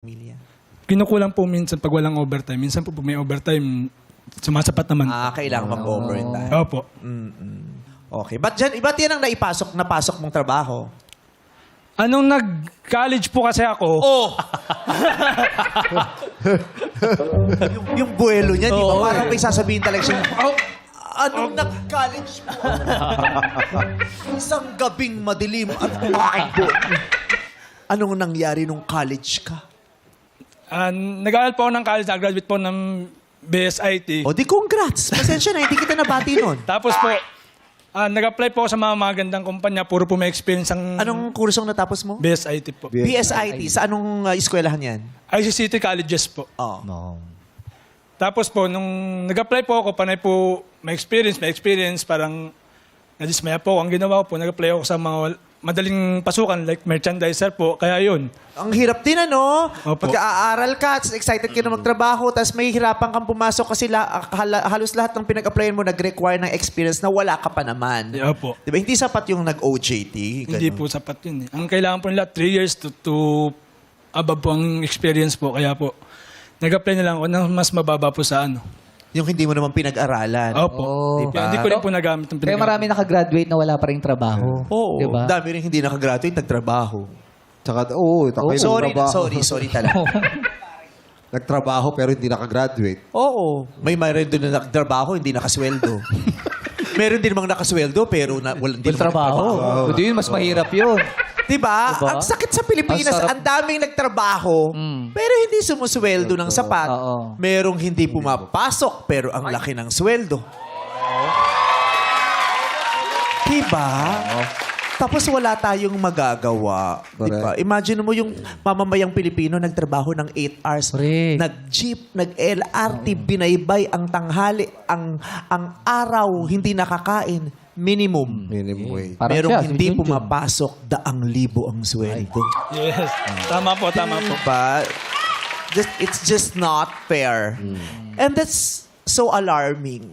Pamilya. Kinukulang po minsan pag walang overtime. Minsan po may overtime, sumasapat naman. Kailangan mag-overtime. Opo. Okay. Ba't yan ang napasok mong trabaho? Anong nag-college po kasi ako, yung buwelo niya, di ba? Parang may sasabihin talaga siya. Anong nag-college mo? Isang gabing madilim at makakbo. Anong nangyari nung college ka? nag-aaral po ako ng college, nag-graduate po ng BSIT. O di congrats. Pasensya na, hindi kita nabati nun. Tapos po, nag-apply po ako sa mga magandang kumpanya, puro po may experience ang Anong kursong natapos mo? BSIT po. BSIT. Sa anong eskwelahan yan? ICCT colleges po. Oh. Tapos po, nung nag-apply po ako, panay po may experience, parang nadismaya po. Ang ginawa ko po, nag-apply ako sa mga madaling pasukan, like merchandiser po. Kaya yun. Ang hirap din, ano? Opo. Pagka-aaral ka, excited ka na magtrabaho, tapos may hirapan kang pumasok kasi halos lahat ng pinag-applyan mo nag-require ng experience na wala ka pa naman. Yeah, po. Diba? Hindi sapat yung nag-OJT. Hindi po sapat yun. Ang kailangan po nila, 3 years to above po ang experience po. Kaya po, nag-apply na lang ako ng mas mababa po sa ano. Yung hindi mo naman pinag-aralan. Opo. Diba? Kaya hindi ko rin po nagamit ng Kaya marami nakagraduate na wala pa rin trabaho. Oo. Diba? Dami rin hindi nakagraduate, nagtrabaho. Tsaka, takoy Sorry talaga. Nagtrabaho pero hindi nakagraduate. Oo. May mayroon doon na nagtrabaho, hindi nakasweldo. Meron din namang nakasweldo, pero hindi Walang naman trabaho. Hindi yun, mas mahirap yun. Diba? Diba? Ang sakit sa Pilipinas, Ang sarap. ang daming nagtrabaho, pero hindi sumusweldo ng sapat. Oo. Merong hindi pumapasok, pero ang laki ng sweldo. Diba? Tapos wala tayong magagawa. Diba? Imagine mo yung mamamayang Pilipino nagtrabaho ng 8 hours. Correct. Nag-jeep, nag-LRT, binaybay ang tanghali, ang araw, hindi nakakain. Minimum. Minimum wage. Parang Merong siya, si hindi Junjun. pumapasok, 100,000 ang sweldo. Yes. Tama po, tama po. But it's just not fair. And that's so alarming.